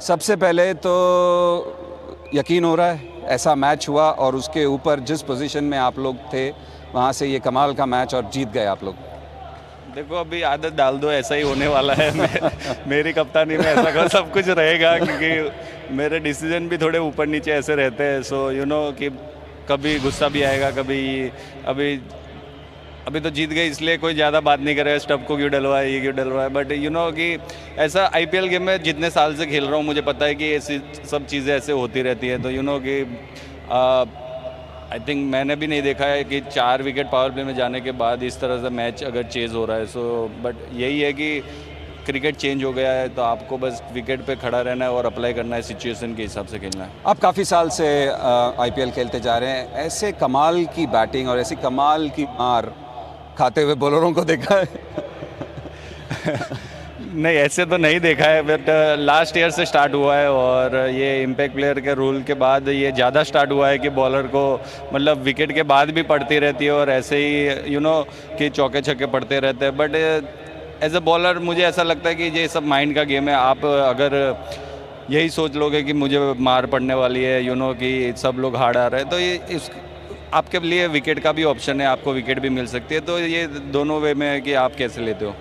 सबसे पहले तो यकीन हो रहा है ऐसा मैच हुआ और उसके ऊपर जिस पोजीशन में आप लोग थे वहाँ से ये कमाल का मैच और जीत गए आप लोग। देखो अभी आदत डाल दो, ऐसा ही होने वाला है। मेरी कप्तानी में ऐसा का सब कुछ रहेगा, क्योंकि मेरे डिसीजन भी थोड़े ऊपर नीचे ऐसे रहते हैं। सो यू नो कि कभी गुस्सा भी आएगा, कभी अभी अभी तो जीत गए इसलिए कोई ज़्यादा बात नहीं करेगा, स्टब को क्यों डलवाए, ये क्यों डलवाए। बट यू नो कि ऐसा आईपीएल गेम में जितने साल से खेल रहा हूँ मुझे पता है कि ऐसी सब चीज़ें ऐसे होती रहती है। तो यू नो कि आई थिंक मैंने भी नहीं देखा है कि 4 विकेट पावर प्ले में जाने के बाद इस तरह से मैच अगर चेज़ हो रहा है। सो बट यही है कि क्रिकेट चेंज हो गया है, तो आपको बस विकेट पे खड़ा रहना है और अप्लाई करना है, सिचुएशन के हिसाब से खेलना है। आप काफ़ी साल से आईपीएल खेलते जा रहे हैं, ऐसे कमाल की बैटिंग और ऐसी कमाल की मार खाते हुए बॉलरों को देखा है? नहीं, ऐसे तो नहीं देखा है, बट लास्ट ईयर से स्टार्ट हुआ है और ये इम्पैक्ट प्लेयर के रूल के बाद ये ज़्यादा स्टार्ट हुआ है कि बॉलर को मतलब विकेट के बाद भी पड़ती रहती है और ऐसे ही यू नो कि चौके छक्के पड़ते रहते हैं। बट एज अ बॉलर मुझे ऐसा लगता है कि ये सब माइंड का गेम है। आप अगर यही सोच लोगे कि मुझे मार पड़ने वाली है, यू नो कि सब लोग हार्ड आ रहे हैं, तो ये इस आपके लिए विकेट का भी ऑप्शन है, आपको विकेट भी मिल सकती है। तो ये दोनों वे में है कि आप कैसे लेते हो।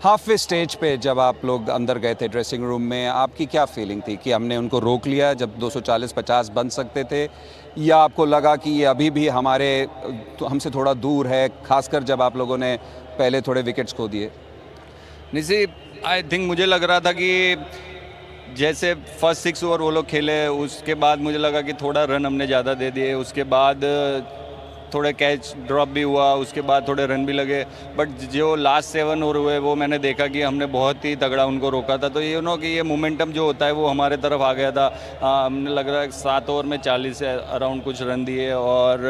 हाफ वे स्टेज पे जब आप लोग अंदर गए थे ड्रेसिंग रूम में, आपकी क्या फीलिंग थी कि हमने उनको रोक लिया जब 240-50 बन सकते थे, या आपको लगा कि ये अभी भी हमसे थोड़ा दूर है, खासकर जब आप लोगों ने पहले थोड़े विकेट्स खो दिए? निसी आई थिंक मुझे लग रहा था कि जैसे फर्स्ट 6 ओवर वो लोग खेले, उसके बाद मुझे लगा कि थोड़ा रन हमने ज़्यादा दे दिए, उसके बाद थोड़े कैच ड्रॉप भी हुआ, उसके बाद थोड़े रन भी लगे। बट जो लास्ट 7 ओवर हुए वो मैंने देखा कि हमने बहुत ही तगड़ा उनको रोका था। तो यू नो कि ये मोमेंटम जो होता है वो हमारे तरफ आ गया था। हमने लग रहा है 7 ओवर में 40 से अराउंड कुछ रन दिए और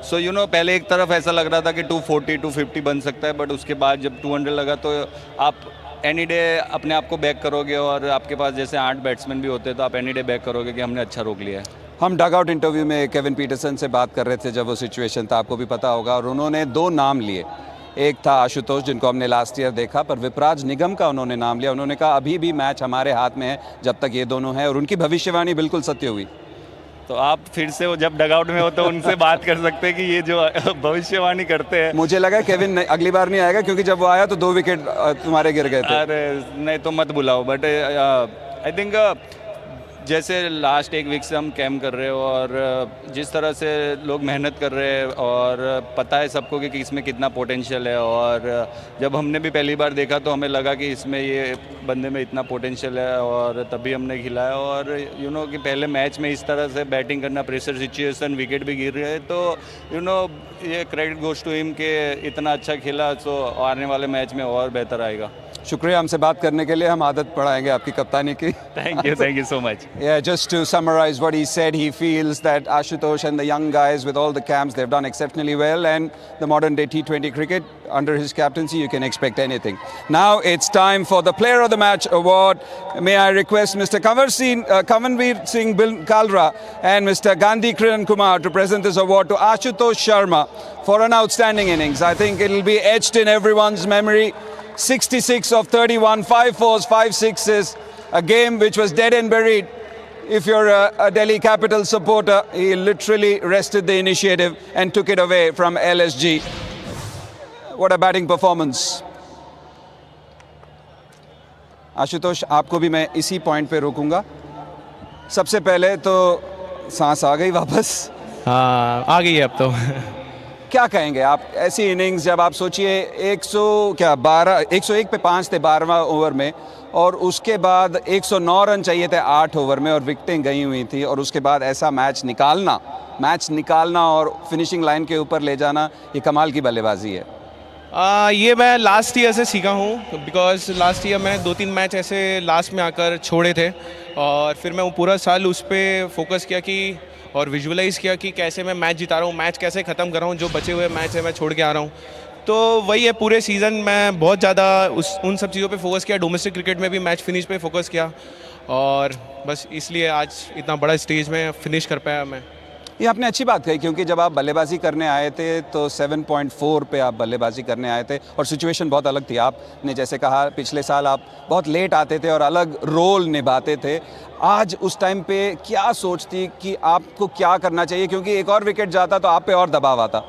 सो यू नो पहले एक तरफ ऐसा लग रहा था कि 240-250 बन सकता है, बट उसके बाद जब 200 लगा तो आप एनी डे अपने आप को बैक करोगे और आपके पास जैसे 8 बैट्समैन भी होते हैं तो आप एनी डे बैक करोगे कि हमने अच्छा रोक लिया है। हम डग आउट इंटरव्यू में केविन पीटरसन से बात कर रहे थे जब वो सिचुएशन था, आपको भी पता होगा, और उन्होंने 2 नाम लिए। एक था आशुतोष जिनको हमने लास्ट ईयर देखा, पर विपराज निगम का उन्होंने नाम लिया। उन्होंने कहा अभी भी मैच हमारे हाथ में है जब तक ये दोनों हैं, और उनकी भविष्यवाणी बिल्कुल सत्य हुई। तो आप फिर से वो जब डगआउट में हो तो उनसे बात कर सकते हैं कि ये जो भविष्यवाणी करते हैं। मुझे लगा केविन अगली बार नहीं आएगा, क्योंकि जब वो आया तो 2 विकेट तुम्हारे गिर गए थे। अरे नहीं तो मत बुलाओ, बट आई थिंक जैसे लास्ट 1 वीक से हम कैम्प कर रहे हो और जिस तरह से लोग मेहनत कर रहे हैं और पता है सबको कि इसमें कितना पोटेंशियल है, और जब हमने भी पहली बार देखा तो हमें लगा कि इसमें ये बंदे में इतना पोटेंशियल है और तभी हमने खिलाया। और यू नो कि पहले मैच में इस तरह से बैटिंग करना, प्रेशर सिचुएशन, विकेट भी गिर रहे हैं, तो यू नो ये क्रेडिट गोज टू हिम कि इतना अच्छा खेला, तो आने वाले मैच में और बेहतर आएगा। शुक्रिया हमसे बात करने के लिए, हम आदत पढ़ाएंगे आपकी कप्तानी की। Thank you so much. Yeah, just to summarize what he said, he feels that Ashutosh and the young guys with all the camps, they've done exceptionally well, and the modern day T20 cricket, under his captaincy, you can expect anything. Now it's time for the Player of the Match award. May I request Mr. Kavanveer Singh Kalra and Mr. Gandhi Kiran Kumar to present this award to Ashutosh Sharma for an outstanding innings. I think it'll be etched in everyone's memory. 66 of 31, 5 fours, 5 sixes, a game which was dead and buried. If you're a Delhi Capital supporter, he literally wrested the initiative and took it away from LSG. What a batting performance. Ashutosh, आपको भी मैं इसी point पे रोकूंगा। सबसे पहले तो सांस आ गई वापस? हाँ, आ गई है अब तो। क्या कहेंगे आप, ऐसी इनिंग्स जब आप सोचिए 101 पे 5 थे 12वां ओवर में, और उसके बाद 109 रन चाहिए थे 8 ओवर में और विकेटें गई हुई थी, और उसके बाद ऐसा मैच निकालना और फिनिशिंग लाइन के ऊपर ले जाना, ये कमाल की बल्लेबाजी है। ये मैं लास्ट ईयर से सीखा हूँ, बिकॉज लास्ट ईयर मैंने 2-3 मैच ऐसे लास्ट में आकर छोड़े थे, और फिर मैं वो पूरा साल उस पर फोकस किया कि और विजुअलाइज़ किया कि कैसे मैं मैच जिता रहा हूँ, मैच कैसे ख़त्म कर रहा हूँ, जो बचे हुए मैच है मैं छोड़ के आ रहा हूँ। तो वही है, पूरे सीज़न मैं बहुत ज़्यादा उन सब चीज़ों पे फोकस किया। डोमेस्टिक क्रिकेट में भी मैच फिनिश पे फोकस किया, और बस इसलिए आज इतना बड़ा स्टेज में फिनिश कर पाया मैं। ये आपने अच्छी बात कही, क्योंकि जब आप बल्लेबाजी करने आए थे तो 7.4 पे आप बल्लेबाजी करने आए थे और सिचुएशन बहुत अलग थी। आपने जैसे कहा पिछले साल आप बहुत लेट आते थे और अलग रोल निभाते थे। आज उस टाइम पे क्या सोच थी कि आपको क्या करना चाहिए, क्योंकि एक और विकेट जाता तो आप पे और दबाव आता?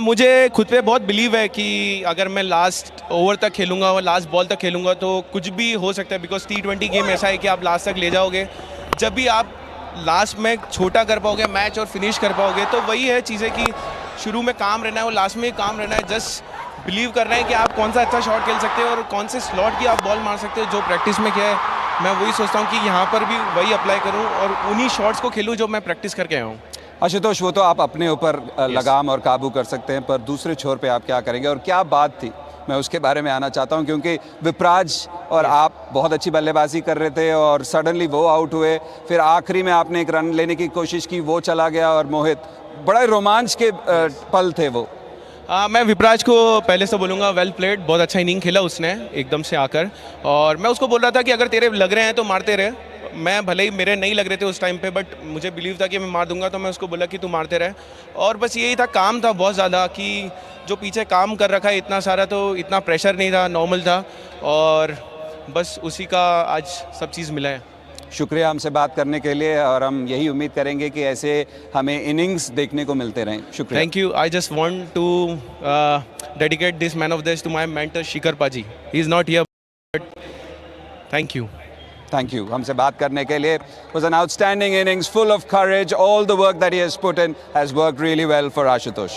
मुझे खुद पे बहुत बिलीव है कि अगर मैं लास्ट ओवर तक खेलूंगा और लास्ट बॉल तक खेलूंगा तो कुछ भी हो सकता है, बिकॉज T20 गेम ऐसा है कि आप लास्ट तक ले जाओगे। जब भी आप लास्ट में छोटा कर पाओगे मैच और फिनिश कर पाओगे, तो वही है चीज़ें कि शुरू में काम रहना है और लास्ट में काम रहना है। जस्ट बिलीव करना है कि आप कौन सा अच्छा शॉट खेल सकते हो और कौन से स्लॉट की आप बॉल मार सकते हो। जो प्रैक्टिस में किया है मैं वही सोचता हूँ कि यहाँ पर भी वही अप्लाई करूँ और उन्हीं शॉट्स को खेलूँ जो मैं प्रैक्टिस करके आया हूँ। आशुतोष, वो तो आप अपने ऊपर लगाम और काबू कर सकते हैं, पर दूसरे छोर पे आप क्या करेंगे और क्या बात थी, मैं उसके बारे में आना चाहता हूं, क्योंकि विपराज और आप बहुत अच्छी बल्लेबाजी कर रहे थे और सडनली वो आउट हुए, फिर आखिरी में आपने एक रन लेने की कोशिश की, वो चला गया और मोहित, बड़ा रोमांच के पल थे वो। मैं विपराज को पहले से बोलूँगा वेल प्लेड, बहुत अच्छा इनिंग खेला उसने एकदम से आकर। और मैं उसको बोल रहा था कि अगर तेरे लग रहे हैं तो मारते रहे। मैं भले ही मेरे नहीं लग रहे थे उस टाइम पे, बट मुझे बिलीव था कि मैं मार दूंगा, तो मैं उसको बोला कि तू मारते रहे। और बस यही था, काम था बहुत ज़्यादा कि जो पीछे काम कर रखा है इतना सारा, तो इतना प्रेशर नहीं था, नॉर्मल था और बस उसी का आज सब चीज़ मिला है। शुक्रिया हमसे बात करने के लिए, और हम यही उम्मीद करेंगे कि ऐसे हमें इनिंग्स देखने को मिलते रहें। शुक्रिया। Thank you. I just want to dedicate this man of this to my mentor Shikhar Paaji. He is not here but thank you. Thank you. हमसे बात करने के लिए। Was an outstanding innings, full of courage. All the work that he has put in has worked really well for Ashutosh.